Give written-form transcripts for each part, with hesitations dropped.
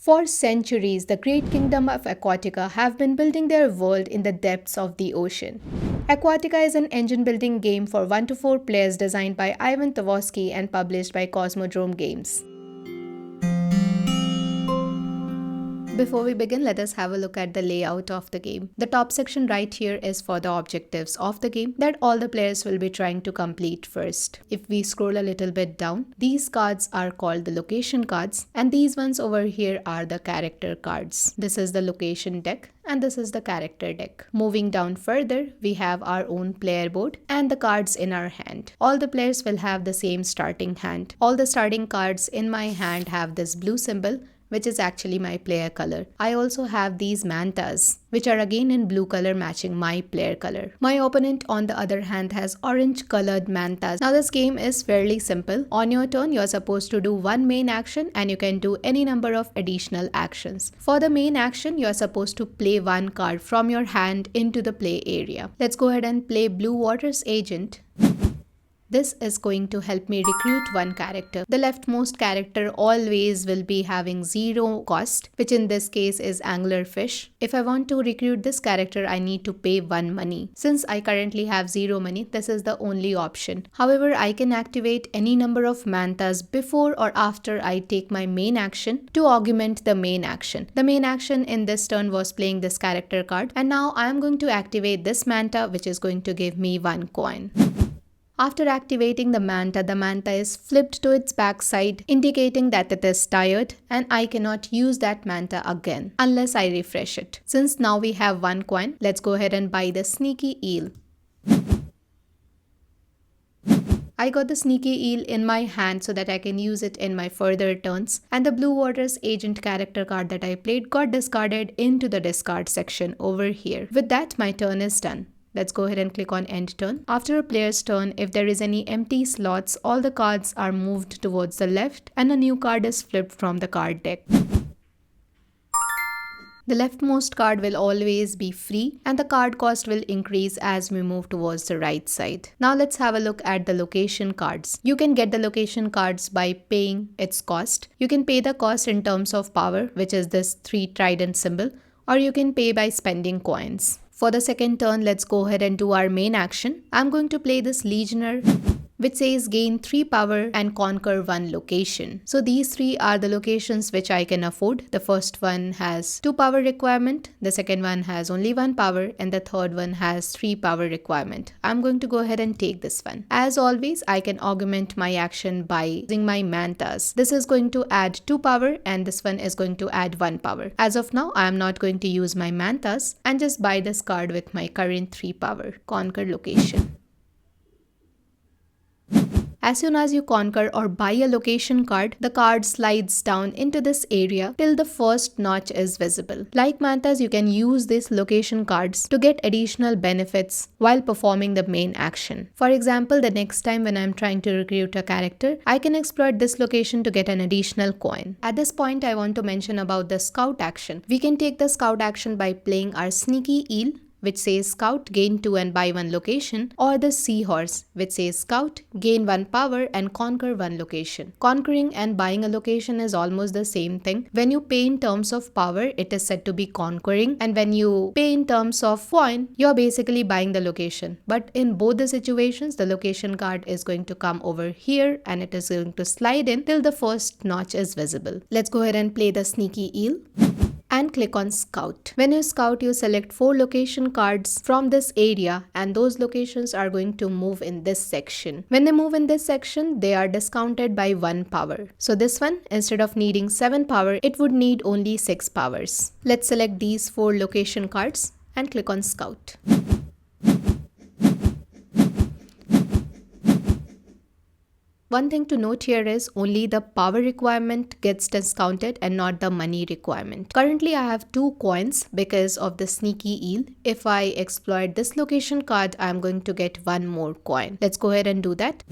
For centuries, the great kingdom of Aquatica have been building their world in the depths of the ocean. Aquatica is an engine building game for 1 to 4 players designed by Ivan Tavorsky and published by Cosmodrome Games. Before we begin, let us have a look at the layout of the game. The top section right here is for the objectives of the game that all the players will be trying to complete first. If we scroll a little bit down, these cards are called the location cards, and these ones over here are the character cards. This is the location deck and this is the character deck. Moving down further, we have our own player board and the cards in our hand. All the players will have the same starting hand. All the starting cards in my hand have this blue symbol, which is actually my player color. I also have these mantas, which are again in blue color matching my player color. My opponent on the other hand has orange colored mantas. Now this game is fairly simple. On your turn, you're supposed to do one main action and you can do any number of additional actions. For the main action, you're supposed to play one card from your hand into the play area. Let's go ahead and play Blue Water's Agent. This is going to help me recruit one character. The leftmost character always will be having 0 cost, which in this case is Anglerfish. If I want to recruit this character, I need to pay 1 money. Since I currently have 0 money, this is the only option. However, I can activate any number of mantas before or after I take my main action to augment the main action. The main action in this turn was playing this character card, and now I am going to activate this manta, which is going to give me 1 coin. After activating the manta is flipped to its backside, indicating that it is tired and I cannot use that manta again unless I refresh it. Since now we have 1 coin, let's go ahead and buy the Sneaky Eel. I got the Sneaky Eel in my hand so that I can use it in my further turns, and the Blue Water's Agent character card that I played got discarded into the discard section over here. With that, my turn is done. Let's go ahead and click on End Turn. After a player's turn, if there is any empty slots, all the cards are moved towards the left and a new card is flipped from the card deck. The leftmost card will always be free and the card cost will increase as we move towards the right side. Now let's have a look at the location cards. You can get the location cards by paying its cost. You can pay the cost in terms of power, which is this 3 trident symbol, or you can pay by spending coins. For the second turn, let's go ahead and do our main action. I'm going to play this Legionnaire, which says gain 3 power and conquer 1 location. So these 3 are the locations which I can afford. The first one has 2 power requirement, the second one has only 1 power, and the third one has 3 power requirement. I'm going to go ahead and take this one. As always, I can augment my action by using my mantas. This is going to add 2 power and this one is going to add 1 power. As of now, I am not going to use my mantas and just buy this card with my current 3 power, conquer location. As soon as you conquer or buy a location card, the card slides down into this area till the first notch is visible. Like mantas, you can use these location cards to get additional benefits while performing the main action. For example, the next time when I'm trying to recruit a character, I can exploit this location to get an additional coin. At this point, I want to mention about the scout action. We can take the scout action by playing our Sneaky Eel, which says Scout, gain 2 and buy 1 location, or the Seahorse, which says Scout, gain 1 power and conquer 1 location. Conquering and buying a location is almost the same thing. When you pay in terms of power, it is said to be conquering, and when you pay in terms of coin, you're basically buying the location. But in both the situations, the location card is going to come over here and it is going to slide in till the first notch is visible. Let's go ahead and play the Sneaky Eel and click on Scout. When you scout, you select 4 location cards from this area and those locations are going to move in this section. When they move in this section, they are discounted by 1 power. So this one, instead of needing 7 power, it would need only 6 powers. Let's select these 4 location cards and click on Scout. One thing to note here is only the power requirement gets discounted and not the money requirement. Currently, I have 2 coins because of the Sneaky Eel. If I exploit this location card, I'm going to get 1 more coin. Let's go ahead and do that.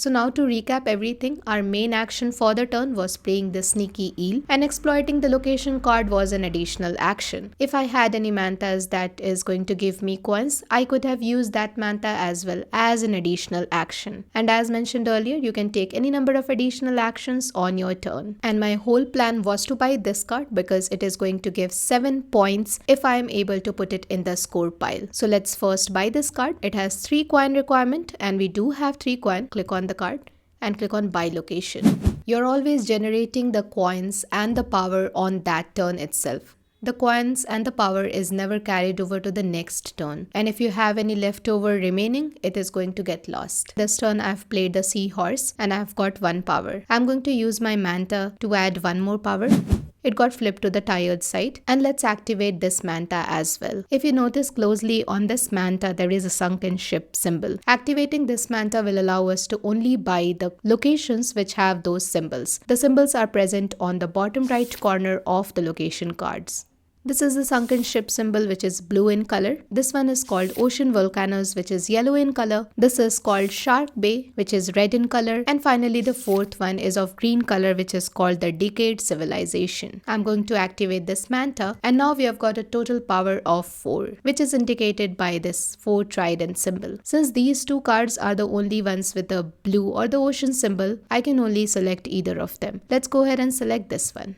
So now to recap everything, our main action for the turn was playing the sneaky eel, and exploiting the location card was an additional action. If I had any mantas that is going to give me coins, I could have used that manta as well as an additional action. And as mentioned earlier, you can take any number of additional actions on your turn. And my whole plan was to buy this card because it is going to give 7 points if I am able to put it in the score pile. So let's first buy this card. It has 3 coin requirement and we do have 3 coin. Click on the card and click on buy location. You're always generating the coins and the power on that turn itself. The coins and the power is never carried over to the next turn, and if you have any leftover remaining, it is going to get lost. This turn I've played the seahorse and I've got 1 power. I'm going to use my manta to add 1 more power. It got flipped to the tired side, and let's activate this manta as well. If you notice closely on this manta, there is a sunken ship symbol. Activating this manta will allow us to only buy the locations which have those symbols. The symbols are present on the bottom right corner of the location cards. This is the sunken ship symbol, which is blue in color. This one is called Ocean Volcanoes, which is yellow in color. This is called Shark Bay, which is red in color. And finally, the fourth one is of green color, which is called the Decayed Civilization. I'm going to activate this manta, and now we have got a total power of 4, which is indicated by this 4 trident symbol. Since these 2 cards are the only ones with the blue or the ocean symbol, I can only select either of them. Let's go ahead and select this one.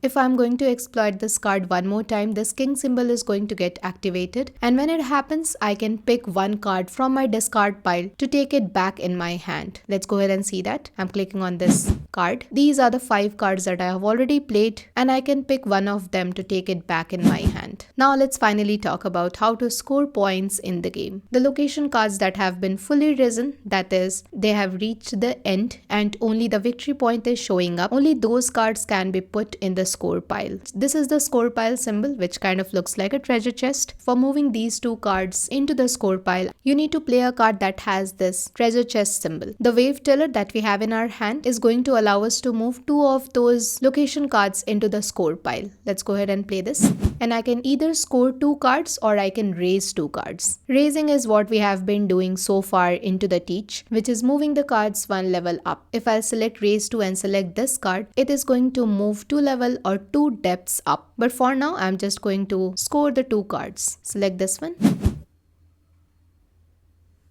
If I'm going to exploit this card one more time, this king symbol is going to get activated, and when it happens, I can pick 1 card from my discard pile to take it back in my hand. Let's go ahead and see that. I'm clicking on this card. These are the 5 cards that I have already played, and I can pick 1 of them to take it back in my hand. Now let's finally talk about how to score points in the game. The location cards that have been fully risen, that is, they have reached the end and only the victory point is showing up, only those cards can be put in the score pile. This is the score pile symbol, which kind of looks like a treasure chest. For moving these 2 cards into the score pile, you need to play a card that has this treasure chest symbol. The wave tiller that we have in our hand is going to allow us to move 2 of those location cards into the score pile. Let's go ahead and play this. And I can either score 2 cards or I can raise 2 cards. Raising is what we have been doing so far into the teach, which is moving the cards 1 level up. If I select raise 2 and select this card, it is going to move 2 level or 2 depths up. But for now, I'm just going to score the 2 cards. Select this one.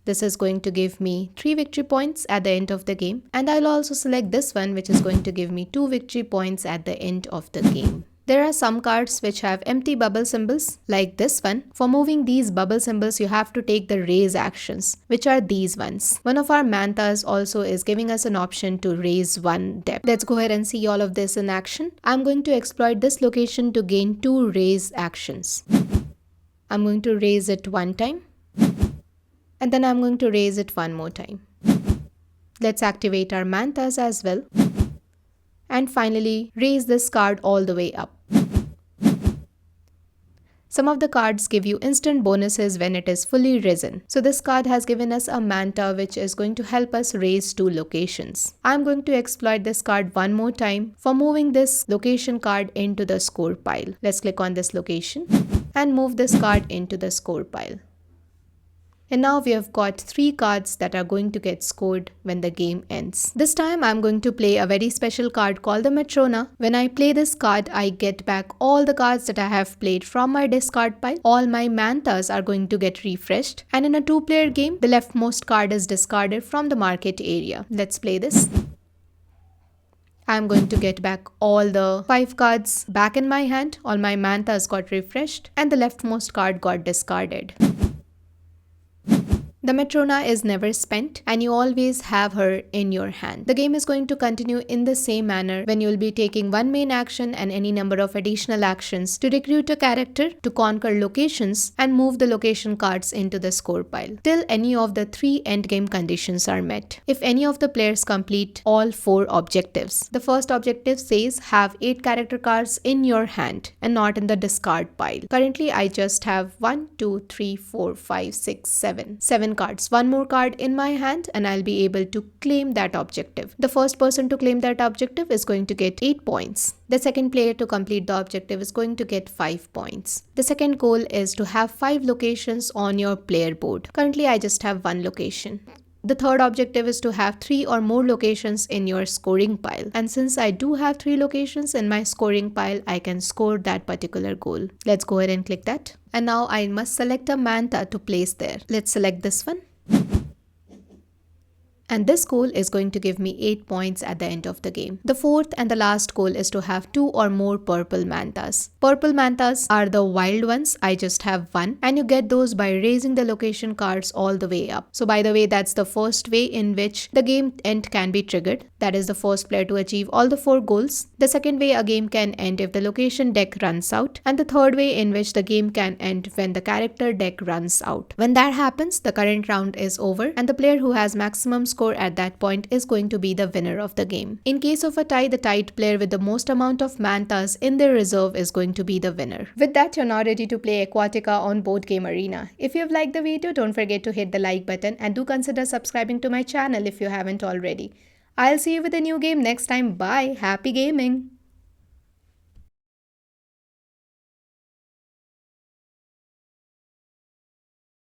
This is going to give me 3 victory points at the end of the game. And I'll also select this one, which is going to give me 2 victory points at the end of the game. There are some cards which have empty bubble symbols, like this one. For moving these bubble symbols, you have to take the raise actions, which are these ones. One of our mantas also is giving us an option to raise 1 depth. Let's go ahead and see all of this in action. I'm going to exploit this location to gain 2 raise actions. I'm going to raise it 1 time, and then I'm going to raise it 1 more time. Let's activate our mantas as well. And finally, raise this card all the way up. Some of the cards give you instant bonuses when it is fully risen. So this card has given us a manta which is going to help us raise 2 locations. I'm going to exploit this card 1 more time for moving this location card into the score pile. Let's click on this location and move this card into the score pile. And now we have got 3 cards that are going to get scored when the game ends. This time I'm going to play a very special card called the Matrona. When I play this card, I get back all the cards that I have played from my discard pile. All my mantas are going to get refreshed. And in a 2-player game, the leftmost card is discarded from the market area. Let's play this. I'm going to get back all the 5 cards back in my hand. All my mantas got refreshed and the leftmost card got discarded. The Matrona is never spent and you always have her in your hand. The game is going to continue in the same manner when you will be taking 1 main action and any number of additional actions to recruit a character, to conquer locations and move the location cards into the score pile till any of the 3 endgame conditions are met. If any of the players complete all 4 objectives. The first objective says have 8 character cards in your hand and not in the discard pile. Currently I just have 1, 2, 3, 4, 5, 6, 7 7 cards, one more card in my hand, and I'll be able to claim that objective. The first person to claim that objective is going to get 8 points. The second player to complete the objective is going to get 5 points. The second goal is to have 5 locations on your player board. Currently, I just have 1 location. The third objective is to have 3 or more locations in your scoring pile. And since I do have 3 locations in my scoring pile, I can score that particular goal. Let's go ahead and click that. And now I must select a manta to place there. Let's select this one. And this goal is going to give me 8 points at the end of the game. The fourth and the last goal is to have 2 or more purple mantas. Purple mantas are the wild ones. I just have 1, and you get those by raising the location cards all the way up. So by the way, that's the first way in which the game end can be triggered. That is the first player to achieve all the 4 goals. The second way a game can end if the location deck runs out. And the third way in which the game can end when the character deck runs out. When that happens, the current round is over and the player who has maximum score at that point is going to be the winner of the game. In case of a tie, the tied player with the most amount of mantas in their reserve is going to be the winner. With that, you're now ready to play Aquatica on Board Game Arena. If you have liked the video, don't forget to hit the like button and do consider subscribing to my channel if you haven't already. I'll see you with a new game next time. Bye. Happy gaming.